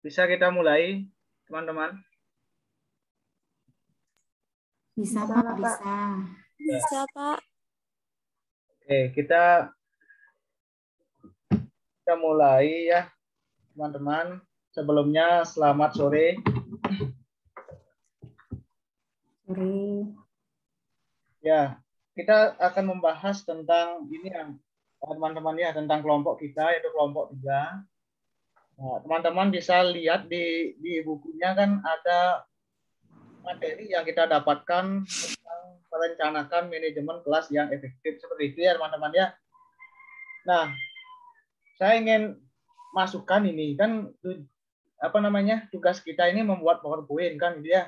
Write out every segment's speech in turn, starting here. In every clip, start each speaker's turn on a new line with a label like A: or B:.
A: Bisa kita mulai, teman-teman?
B: Bisa, Pak, bisa.
C: Bisa, Pak.
A: Oke, kita mulai ya, teman-teman. Sebelumnya selamat sore.
B: Sore.
A: Ya, kita akan membahas tentang ini yang teman-teman ya, tentang kelompok kita yaitu kelompok 3. Nah, teman-teman bisa lihat di bukunya kan ada materi yang kita dapatkan tentang merencanakan manajemen kelas yang efektif seperti itu ya teman-teman ya. Nah, saya ingin masukkan ini kan tugas kita ini membuat PowerPoint kan gitu ya.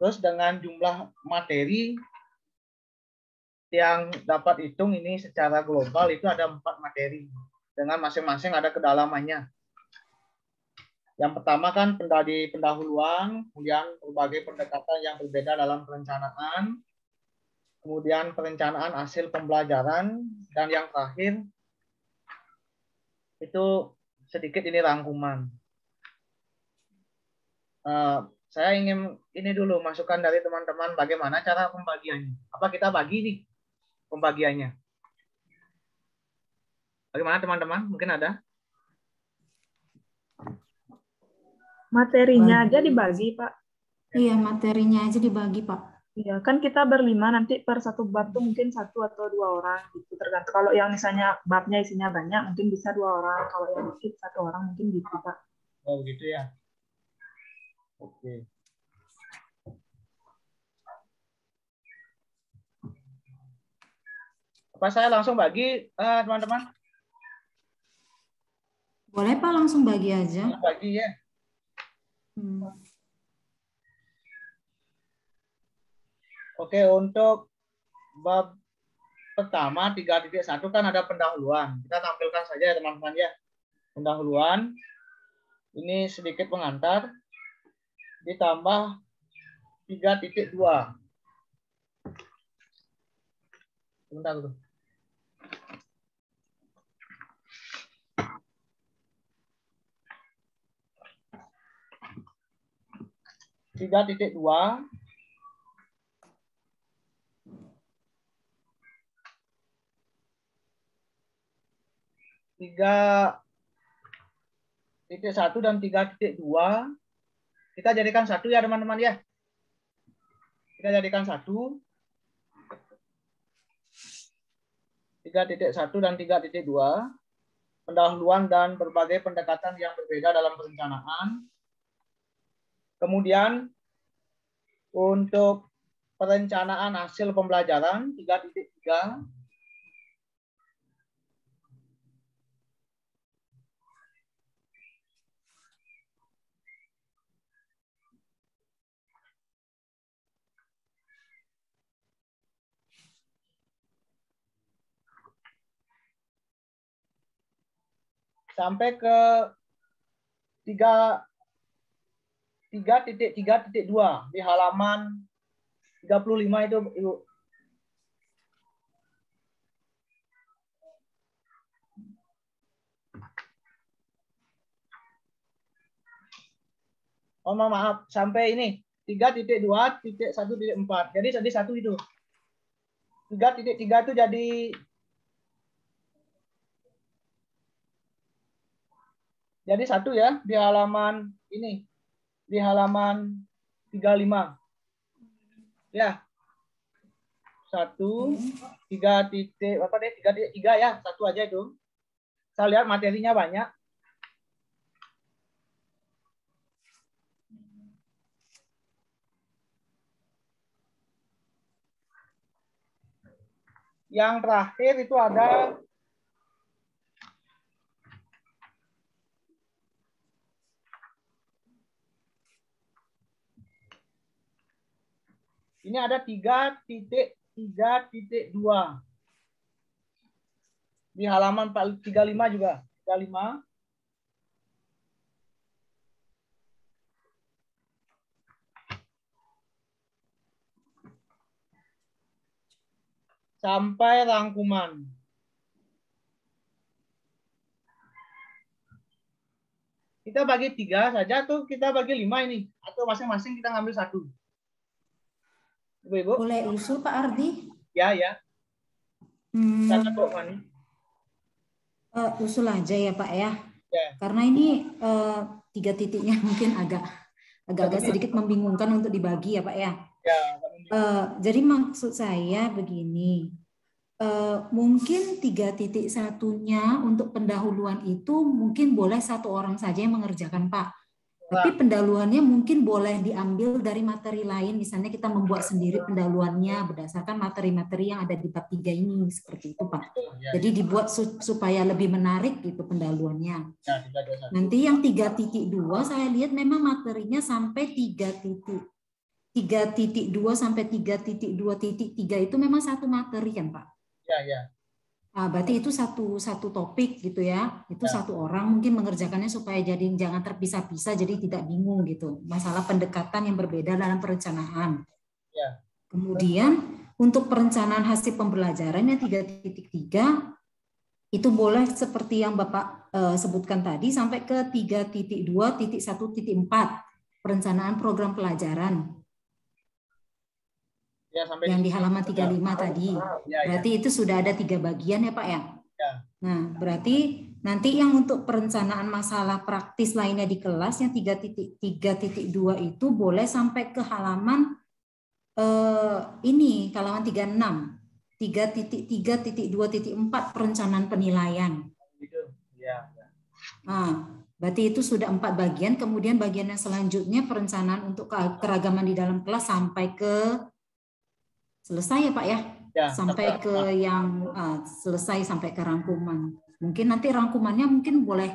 A: Terus dengan jumlah materi yang dapat hitung ini secara global itu ada 4 materi dengan masing-masing ada kedalamannya. Yang pertama kan di pendahuluan, kemudian berbagai pendekatan yang berbeda dalam perencanaan, kemudian perencanaan hasil pembelajaran, dan yang terakhir itu sedikit ini rangkuman. Saya ingin ini dulu masukan dari teman-teman bagaimana cara pembagiannya. Apa kita bagi nih pembagiannya? Bagaimana teman-teman? Mungkin ada?
D: Materinya aja dibagi, Pak.
B: Iya, materinya aja dibagi, Pak.
D: Iya, kan kita berlima nanti per satu bab tuh mungkin 1 atau 2 orang gitu. Tergantung kalau yang misalnya babnya isinya banyak mungkin bisa 2 orang. Kalau yang dikit 1 orang mungkin gitu, Pak.
A: Oh, begitu ya. Oke. Apa saya langsung bagi teman-teman?
B: Boleh, Pak, langsung bagi aja.
A: Bagi ya. Oke, untuk bab pertama 3.1 kan ada pendahuluan. Kita tampilkan saja ya teman-teman ya. Pendahuluan ini sedikit pengantar ditambah 3.2. Sebentar dulu. Tiga titik dua tiga titik satu dan 3.2 kita jadikan satu ya teman-teman ya. Kita jadikan satu. 3.1 dan 3.2 pendahuluan dan berbagai pendekatan yang berbeda dalam perencanaan. Kemudian untuk perencanaan hasil pembelajaran 3.3 sampai ke 3.3.2 di halaman 35 itu Ibu. Oh maaf, sampai ini 3.2.1.4. Jadi satu itu. 3.3 itu jadi satu ya di halaman ini. Di halaman 35. Ya. 3.3 ya, satu aja itu. Saya lihat materinya banyak. Yang terakhir itu ada ini ada 3.3.2 di halaman 35 juga. 35. Sampai rangkuman. Kita bagi 3 saja atau kita bagi 5 ini? Atau masing-masing kita ngambil 1? Ibu-ibu?
B: Boleh usul Pak Ardi?
A: Ya, ya. Silakan Bu Fani.
B: Usul aja ya Pak ya.
A: Ya.
B: Karena ini 3 titiknya mungkin agak sedikit membingungkan untuk dibagi ya Pak ya.
A: Ya.
B: Jadi maksud saya begini. Mungkin 3.1-nya untuk pendahuluan itu mungkin boleh 1 orang saja yang mengerjakan Pak. Tapi pendahuluannya mungkin boleh diambil dari materi lain. Misalnya kita membuat sendiri pendahuluannya berdasarkan materi-materi yang ada di bab 3 ini. Seperti itu Pak. Jadi dibuat supaya lebih menarik gitu pendahuluannya. Nanti yang 3.2 saya lihat memang materinya sampai 3.2 sampai 3.2.3 itu memang satu materi kan Pak?
A: Ya, ya.
B: Nah, berarti itu satu topik gitu ya. Itu
A: Ya.
B: 1 orang mungkin mengerjakannya supaya jadi jangan terpisah-pisah jadi tidak bingung gitu. Masalah pendekatan yang berbeda dalam perencanaan.
A: Ya.
B: Kemudian untuk perencanaan hasil pembelajaran yang 3.3 itu boleh seperti yang Bapak sebutkan tadi sampai ke 3.2.1.4 perencanaan program pelajaran.
A: Ya, sampai
B: yang di halaman 35 tadi.
A: Ya,
B: berarti itu sudah ada 3 bagian ya Pak ya?
A: Ya.
B: Nah, berarti nanti yang untuk perencanaan masalah praktis lainnya di kelas yang 3.2 itu boleh sampai ke halaman ini, halaman 36. 3.3.2.4 perencanaan penilaian.
A: Ya.
B: Nah, berarti itu sudah 4 bagian. Kemudian bagian yang selanjutnya perencanaan untuk keragaman di dalam kelas sampai ke selesai ya Pak ya?
A: Ya,
B: sampai ke yang selesai sampai ke rangkuman. Mungkin nanti rangkumannya mungkin boleh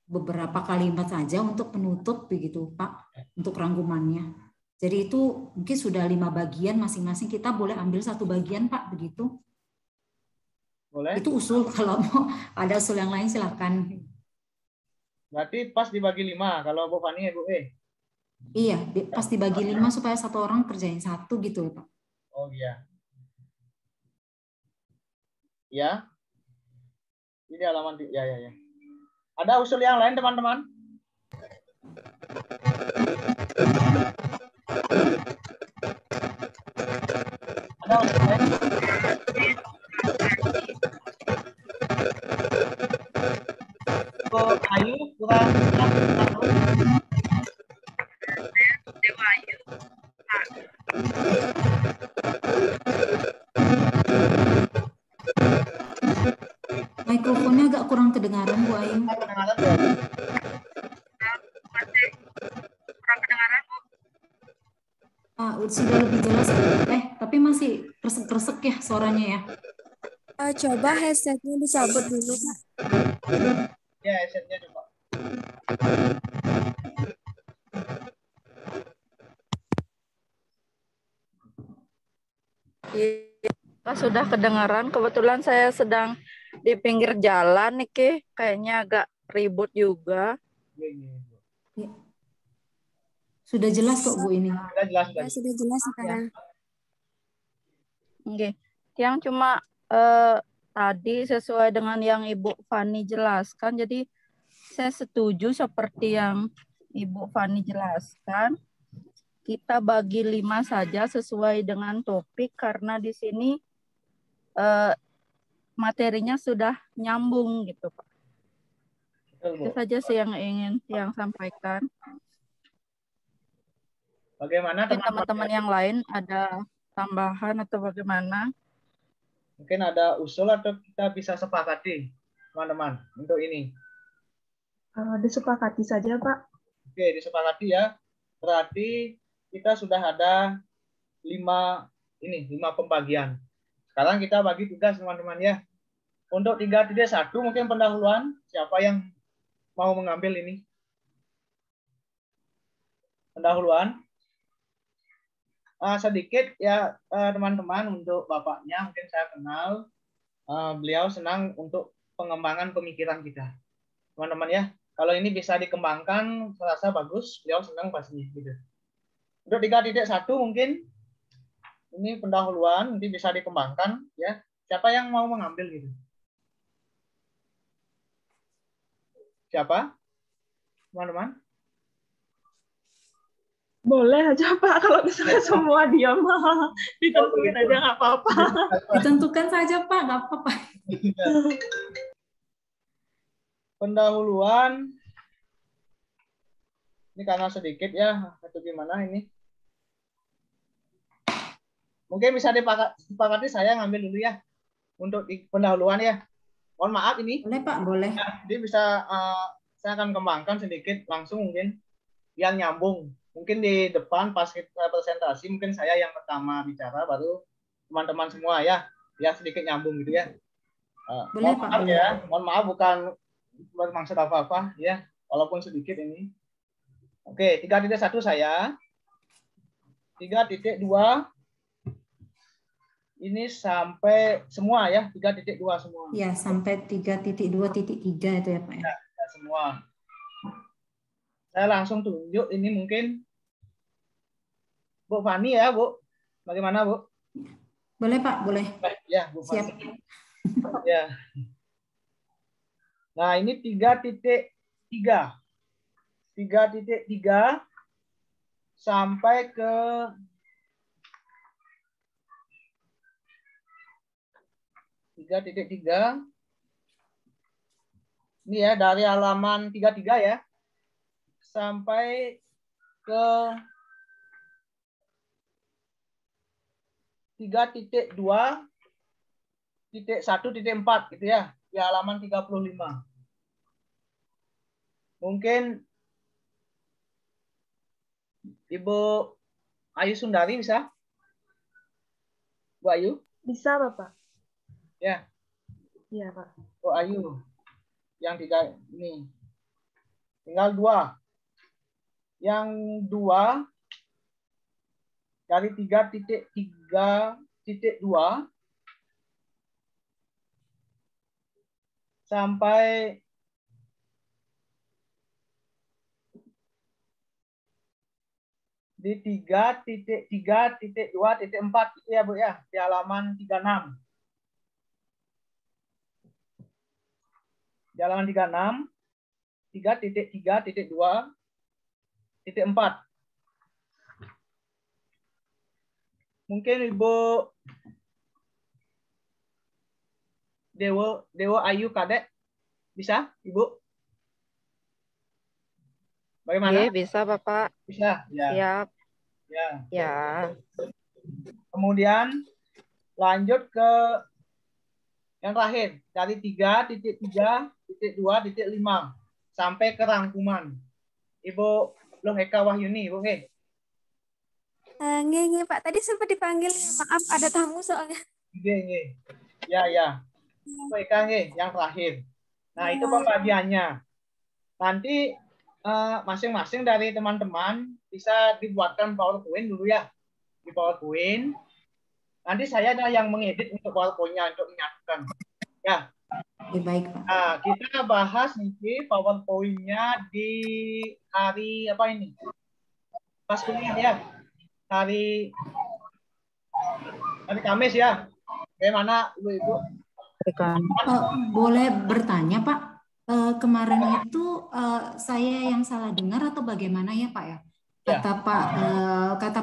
B: beberapa kalimat saja untuk penutup begitu Pak, untuk rangkumannya. Jadi itu mungkin sudah 5 bagian masing-masing, kita boleh ambil 1 bagian Pak begitu.
A: Boleh.
B: Itu usul, kalau mau ada usul yang lain silakan.
A: Berarti pas dibagi 5 kalau Bu Fani Bu
B: Iya, pas dibagi 5 supaya 1 orang kerjain 1 gitu Pak.
A: Oh iya. Ya. Ini halaman ya. Ada usul yang lain teman-teman? Ada usul lain? Ayu kurang
C: Dewa Ayu.
B: Mikrofonnya agak kurang kedengaran Bu Ayu.
A: Kedengaran
C: Masih kurang kedengaran Bu?
B: Sudah lebih jelas tapi masih kresek-kresek ya suaranya ya.
E: Coba headsetnya dicabut dulu Pak.
A: Ya, headsetnya coba.
C: Sudah kedengaran. Kebetulan saya sedang di pinggir jalan nih, kayaknya agak ribut juga.
B: Ya. Sudah jelas kok Bu ini.
A: Sudah jelas.
E: Sudah jelas sekarang.
C: Oke. Yang cuma tadi sesuai dengan yang Ibu Fani jelaskan, jadi saya setuju seperti yang Ibu Fani jelaskan. Kita bagi 5 saja sesuai dengan topik karena di sini materinya sudah nyambung gitu Pak. Itu saja sih yang ingin yang sampaikan.
A: Bagaimana
C: teman-teman yang lain ada tambahan atau bagaimana?
A: Mungkin ada usul atau kita bisa sepakati teman-teman untuk ini.
D: Disepakati saja Pak.
A: Oke, disepakati ya. Berarti kita sudah ada 5 pembagian. Sekarang kita bagi tugas teman-teman ya. Untuk 3.1 mungkin pendahuluan, siapa yang mau mengambil ini? Pendahuluan. Sedikit ya teman-teman, untuk bapaknya mungkin saya kenal. Beliau senang untuk pengembangan pemikiran kita. Teman-teman ya, kalau ini bisa dikembangkan, saya rasa bagus, beliau senang pasti gitu. Untuk 3.1 mungkin ini pendahuluan, nanti bisa dikembangkan ya. Siapa yang mau mengambil gitu? Siapa? teman-teman?
D: Boleh aja Pak, kalau misalnya semua diam ditentuin
A: begitu.
D: aja nggak apa-apa.
B: Ditentukan saja Pak, nggak apa-apa.
A: Pendahuluan. Ini karena sedikit ya, atau gimana ini? Mungkin bisa disepakati saya ngambil dulu ya untuk pendahuluan ya. Mohon maaf ini.
B: Boleh Pak, boleh.
A: Ya, jadi bisa saya akan kembangkan sedikit langsung mungkin yang nyambung. Mungkin di depan pas kita presentasi mungkin saya yang pertama bicara, baru teman-teman semua ya, ya sedikit nyambung gitu ya.
B: Boleh
A: Mohon
B: Pak,
A: maaf
B: boleh.
A: ya, mohon maaf bukan bermaksud apa-apa ya, walaupun sedikit ini. Oke, 3.1 saya. 3.2 ini sampai semua ya, 3.2 semua.
B: Ya, sampai 3.2.3 itu ya Pak ya.
A: Ya, semua. Saya langsung tunjuk ini mungkin Bu Fani ya, Bu. Bagaimana, Bu?
B: Boleh Pak, boleh.
A: Ya, Bu
B: Siap.
A: Fani. Ya. Nah, ini 3.3. 3.3 sampai ke 3.3. Ini ya, dari halaman 33 ya. Sampai ke 3.2.1.4 gitu ya, di halaman 35. Mungkin Ibu Ayu Sundari bisa? Bu Ayu?
D: Bisa Bapak?
A: Ya.
D: Iya Pak.
A: Bu Ayu. Yang 3 ini. Tinggal 2. Yang 2 dari 3.3.2 sampai di 3.3.2.4 itu ya Bu ya, di halaman 36. Di halaman 36 3.3.2.4. Mungkin Ibu Dewo Ayu Kadek bisa, Ibu? Bagaimana?
C: Iya, bisa Bapak.
A: Bisa, ya.
C: Siap.
A: Ya.
C: Ya.
A: Kemudian lanjut ke yang terakhir dari 3.3.2.5 sampai ke rangkuman. Ibu Long Eka Wahyuni, Ibu nggih.
E: Nggih, Pak. Tadi sempat dipanggil. Maaf, ada tamu soalnya.
A: Nggih. Ya. Ibu Eka nggih, yang terakhir. Nah, itu pembagiannya. Nanti masing-masing dari teman-teman bisa dibuatkan PowerPoint dulu ya. Di PowerPoint. Nanti saya ada yang mengedit untuk PowerPoint-nya untuk menyatukan. Ya.
B: Baik Pak.
A: Nah, kita bahas nanti PowerPoint-nya di hari apa ini? Pas kuliah ya. Hari Kamis ya. Bagaimana Ibu-ibu?
B: Boleh bertanya Pak? Kemarin itu saya yang salah dengar atau bagaimana ya Pak ya? Kata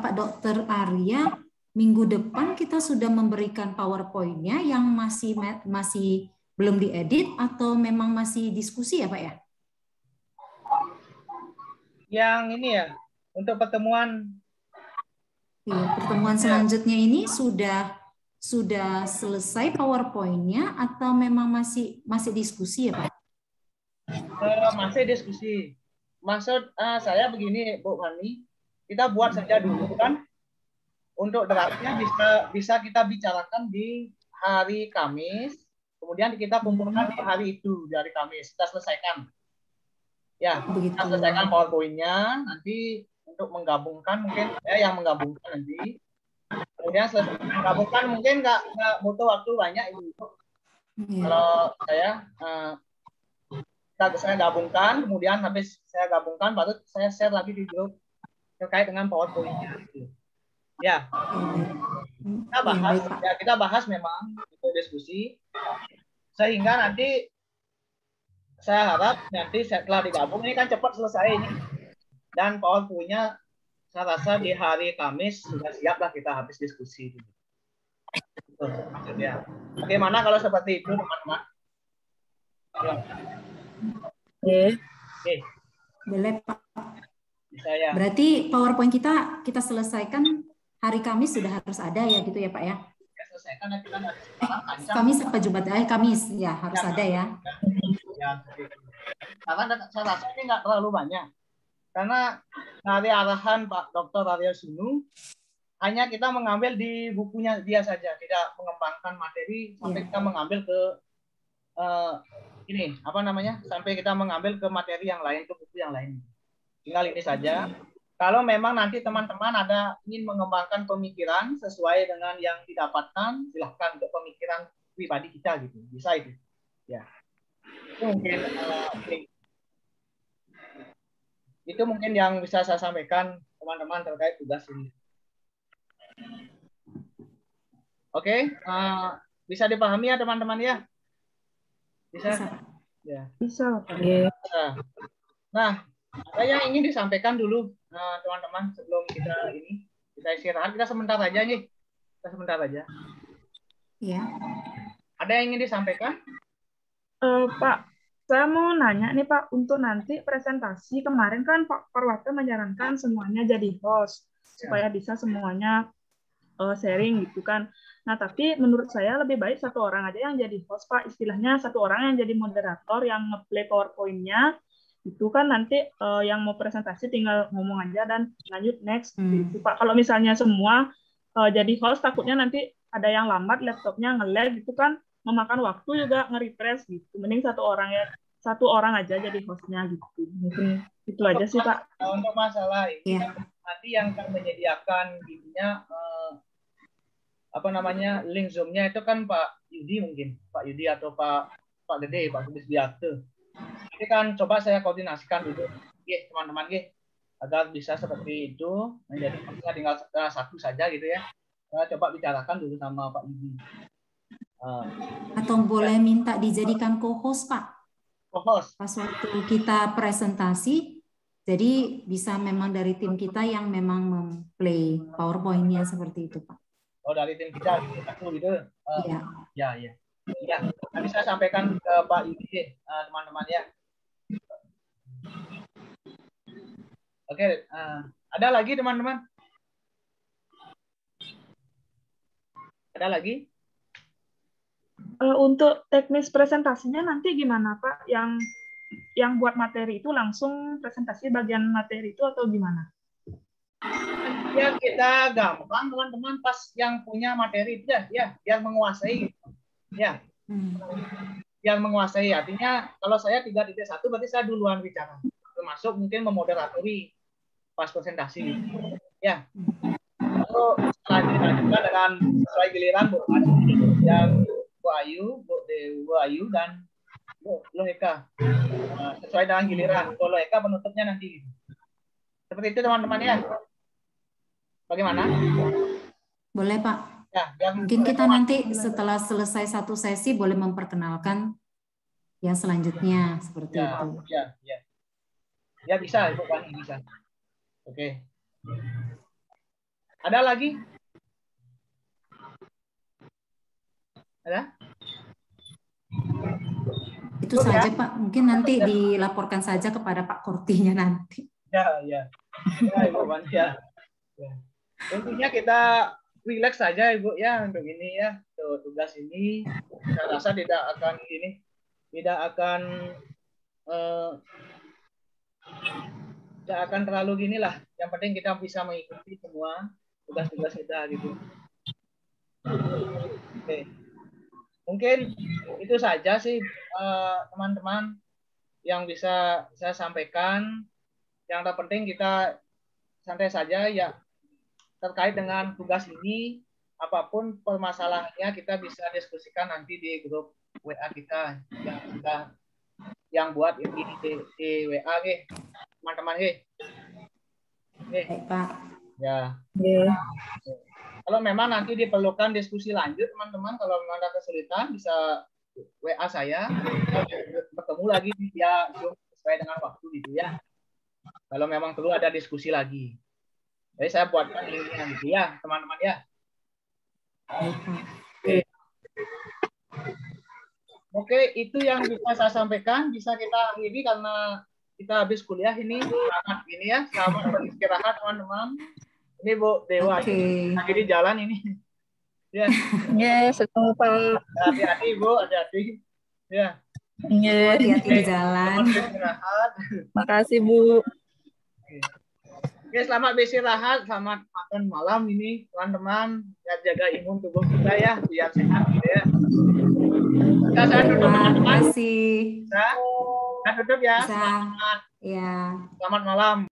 B: Pak Dokter Arya, minggu depan kita sudah memberikan PowerPoint-nya yang masih belum diedit atau memang masih diskusi ya Pak ya?
A: Yang ini ya, untuk pertemuan.
B: Iya, pertemuan selanjutnya ini sudah selesai PowerPoint-nya atau memang masih diskusi ya Pak?
A: Masih diskusi. Maksud saya begini Bu Fani, kita buat saja dulu kan. Untuk draftnya bisa kita bicarakan di hari Kamis, kemudian kita kumpulkan di hari itu, di hari Kamis. Kita selesaikan. Ya, kita selesaikan PowerPoint-nya, nanti untuk menggabungkan mungkin saya yang menggabungkan nanti. Kemudian selesai menggabungkan mungkin nggak butuh waktu banyak Ibu. Kalau saya gabungkan, kemudian habis saya gabungkan, baru saya share lagi di grup terkait dengan PowerPoint-nya. Ya, kita bahas memang itu diskusi, sehingga nanti saya harap nanti setelah digabung ini kan cepat selesai ini. Dan PowerPoint-nya saya rasa di hari Kamis sudah siap lah kita habis diskusi. Itu maksudnya. Bagaimana kalau seperti itu teman-teman? Oke.
B: Boleh Pak.
A: Bisa ya.
B: Berarti PowerPoint kita selesaikan hari Kamis sudah harus ada ya gitu ya Pak ya?
A: Selesaikan kita
B: Kamis apa Jumat? Kamis ya harus ada ya.
A: Ya, karena saya rasa ini nggak terlalu banyak. Karena dari arahan Pak Dr. Aryo Sunu, hanya kita mengambil di bukunya dia saja, tidak mengembangkan materi sampai kita mengambil ke ini apa namanya, sampai kita mengambil ke materi yang lain, ke buku yang lain. Tinggal ini saja. Kalau memang nanti teman-teman ada ingin mengembangkan pemikiran sesuai dengan yang didapatkan, silahkan untuk pemikiran pribadi kita gitu, bisa itu. Ya. Itu mungkin yang bisa saya sampaikan teman-teman terkait tugas ini. Oke, bisa dipahami ya teman-teman ya? Bisa? Ya.
D: Bisa.
A: Nah, ada yang ingin disampaikan dulu teman-teman sebelum kita istirahat. Kita sebentar aja nih. Kita sebentar aja.
B: Iya.
A: Ada yang ingin disampaikan?
D: Pak, saya mau nanya nih Pak, untuk nanti presentasi kemarin kan Pak Parwata menyarankan semuanya jadi host supaya bisa semuanya sharing gitu kan. Nah, tapi menurut saya lebih baik satu orang aja yang jadi host Pak, istilahnya satu orang yang jadi moderator yang nge-play PowerPoint-nya. Itu kan nanti yang mau presentasi tinggal ngomong aja dan lanjut next gitu Pak. Kalau misalnya semua jadi host, takutnya nanti ada yang lambat laptopnya nge-lag gitu kan, memakan waktu juga nge-refresh gitu. Mending satu orang aja jadi hostnya gitu. Mungkin itu aja sih Pak.
A: Untuk masalah ini nanti yang akan menyediakan ininya apa namanya link Zoom-nya itu kan Pak Yudi mungkin, Pak Yudi atau Pak Gede, Pak Subiakte. Ini kan coba saya koordinasikan dulu, teman-teman, agar bisa seperti itu. Menjadi tinggal satu saja gitu ya. Saya coba bicarakan dulu sama Pak Yudi.
B: Atau boleh minta dijadikan co-host Pak?
A: Co-host.
B: Pas waktu kita presentasi, jadi bisa memang dari tim kita yang memang memplay PowerPoint-nya seperti itu Pak.
A: Oh, dari tim kita gitu. Iya. Ya, nanti saya sampaikan ke Pak Yudi, teman-teman ya. Oke, ada lagi teman-teman? Ada lagi?
D: Untuk teknis presentasinya nanti gimana Pak? Yang buat materi itu langsung presentasi bagian materi itu atau gimana?
A: Ya kita gampang teman-teman, pas yang punya materi itu ya yang menguasai ya. Yang menguasai artinya kalau saya 3.1 berarti saya duluan bicara, termasuk mungkin memoderatori pas presentasi ya. Lalu setelah dilanjutkan dengan sesuai giliran Bu yang Bu Ayu dan Bu Loheka, sesuai dengan giliran. Bu Loheka penutupnya nanti. Seperti itu teman-teman ya. Bagaimana?
B: Boleh Pak. Ya, mungkin kita nanti setelah selesai satu sesi boleh memperkenalkan yang selanjutnya seperti itu.
A: Ya bisa Ibu Wani, bisa. Oke. Ada lagi? Ada?
B: Itu saja Pak. Mungkin nanti dilaporkan saja kepada Pak Kortinya nanti.
A: Ya Ibu Wani ya. Intinya kita relax saja Ibu ya untuk ini ya, untuk tugas ini. Saya rasa tidak akan terlalu gini lah. Yang penting kita bisa mengikuti semua tugas-tugas kita gitu. Oke. Mungkin itu saja sih teman-teman yang bisa saya sampaikan. Yang terpenting kita santai saja ya. Terkait dengan tugas ini, apapun permasalahannya kita bisa diskusikan nanti di grup WA kita yang buat ini di WA teman-teman
B: Baik Pak.
A: Ya. Kalau memang nanti diperlukan diskusi lanjut teman-teman, kalau memang ada kesulitan bisa WA saya, bertemu lagi via Zoom sesuai dengan waktu gitu ya. Kalau memang perlu ada diskusi lagi. Jadi saya buatkan linknya gitu ya, teman-teman ya. Oke, itu yang bisa saya sampaikan. Bisa kita akhiri karena kita habis kuliah ini. Selamat ini ya, selamat beristirahat teman-teman. Ini Bu Dewa, akhiri jalan ini. Ya.
C: Setemu Pak.
A: Hati-hati Bu, hati-hati. Ya.
B: Hati-hati di jalan.
C: Makasih Bu.
A: Oke, selamat beristirahat, selamat makan malam ini teman-teman. Jaga imun tubuh kita ya, biar sehat gitu ya. Ya, saya tutup teman-teman.
B: Terima kasih.
A: Saya tutup ya.
B: Selamat. Ya.
A: Selamat malam.